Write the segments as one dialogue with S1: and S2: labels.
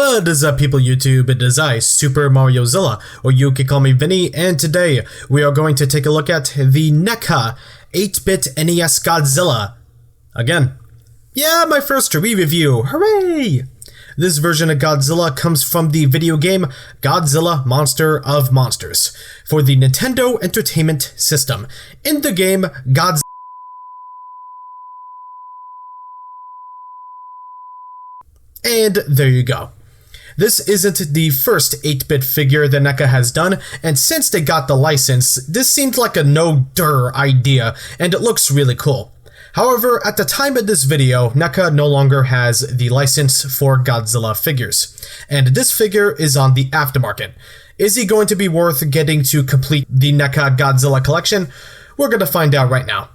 S1: What is up, people YouTube? It is I, Super Mariozilla, or you can call me Vinny, and today we are going to take a look at the NECA 8-bit NES Godzilla. Again. Yeah, my first re-review, hooray! This version of Godzilla comes from the video game Godzilla Monster of Monsters for the Nintendo Entertainment System. In the game, Godzilla. And there you go. This isn't the first 8-bit figure that NECA has done, and since they got the license, this seemed like a no-dur idea, and it looks really cool. However, at the time of this video, NECA no longer has the license for Godzilla figures, and this figure is on the aftermarket. Is he going to be worth getting to complete the NECA Godzilla collection? We're going to find out right now.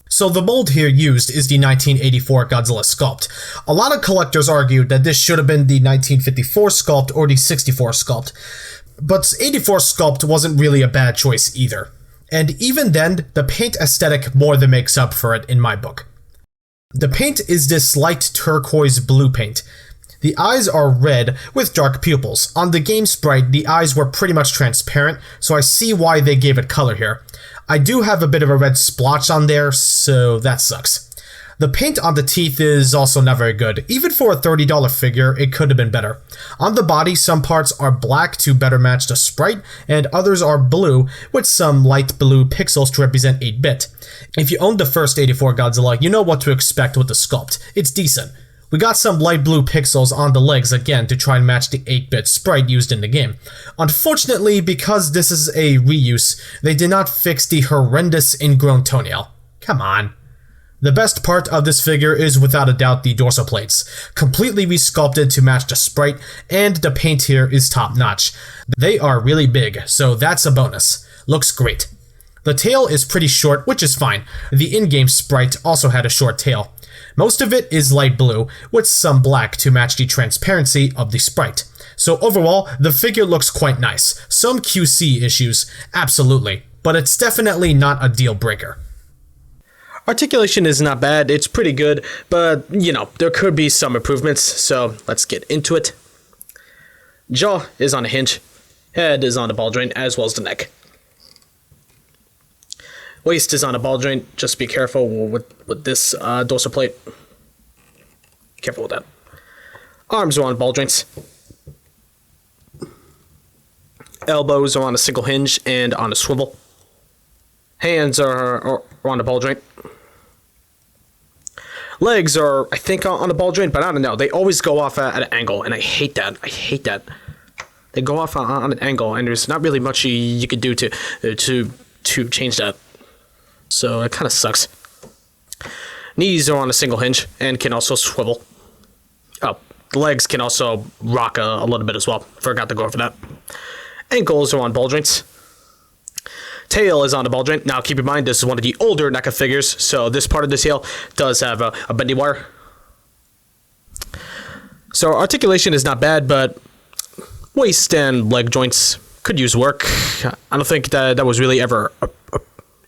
S1: So the mold here used is the 1984 Godzilla sculpt. A lot of collectors argued that this should have been the 1954 sculpt or the 64 sculpt, but 84 sculpt wasn't really a bad choice either. And even then, the paint aesthetic more than makes up for it in my book. The paint is this light turquoise blue paint. The eyes are red with dark pupils. On the game sprite, the eyes were pretty much transparent, so I see why they gave it color here. I do have a bit of a red splotch on there, so that sucks. The paint on the teeth is also not very good. Even for a $30 figure, it could have been better. On the body, some parts are black to better match the sprite, and others are blue, with some light blue pixels to represent 8-bit. If you owned the first 84 Godzilla, you know what to expect with the sculpt. It's decent. We got some light blue pixels on the legs again to try and match the 8-bit sprite used in the game. Unfortunately, because this is a reuse, they did not fix the horrendous ingrown toenail. Come on. The best part of this figure is without a doubt the dorsal plates, completely resculpted to match the sprite, and the paint here is top notch. They are really big, so that's a bonus. Looks great. The tail is pretty short, which is fine. The in-game sprite also had a short tail. Most of it is light blue, with some black to match the transparency of the sprite. So overall, the figure looks quite nice. Some QC issues, absolutely, but it's definitely not a deal breaker.
S2: Articulation is not bad, it's pretty good, but, you know, there could be some improvements, so let's get into it. Jaw is on a hinge, head is on a ball joint, as well as the neck. Waist is on a ball joint, just be careful with this dorsal plate. Careful with that. Arms are on ball joints. Elbows are on a single hinge and on a swivel. Hands are on a ball joint. Legs are, I think, on a ball joint, but I don't know. They always go off at an angle, and I hate that. I hate that. They go off on an angle, and there's not really much you could do to change that. So it kind of sucks. Knees are on a single hinge and can also swivel. Oh, the legs can also rock a little bit as well. Forgot to go over that. Ankles are on ball joints. Tail is on a ball joint. Now keep in mind, this is one of the older NECA figures, so this part of the tail does have a bendy wire. So articulation is not bad, but waist and leg joints could use work. I don't think that was really ever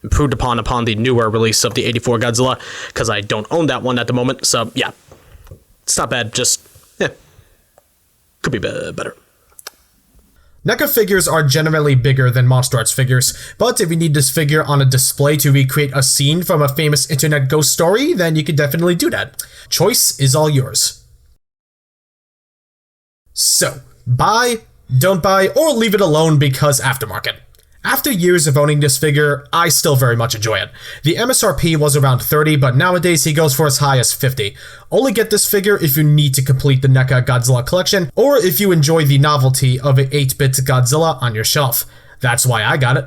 S2: improved upon the newer release of the 84 Godzilla, because I don't own that one at the moment, so yeah. It's not bad, just, could be better.
S1: NECA figures are generally bigger than Monster Arts figures, but if you need this figure on a display to recreate a scene from a famous internet ghost story, then you can definitely do that. Choice is all yours. So, buy, don't buy, or leave it alone because aftermarket. After years of owning this figure, I still very much enjoy it. The MSRP was around 30, but nowadays he goes for as high as 50. Only get this figure if you need to complete the NECA Godzilla collection, or if you enjoy the novelty of an 8-bit Godzilla on your shelf. That's why I got it.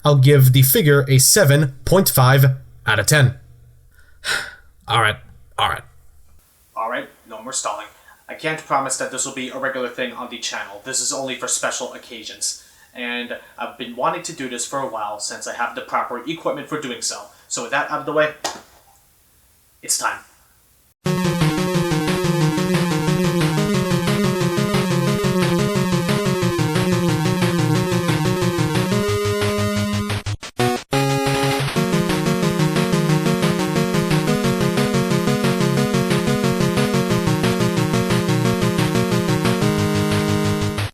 S1: I'll give the figure a 7.5 out of 10. Alright, no more stalling. I can't promise that this will be a regular thing on the channel. This is only for special occasions. And I've been wanting to do this for a while since I have the proper equipment for doing so. So with that out of the way, it's time.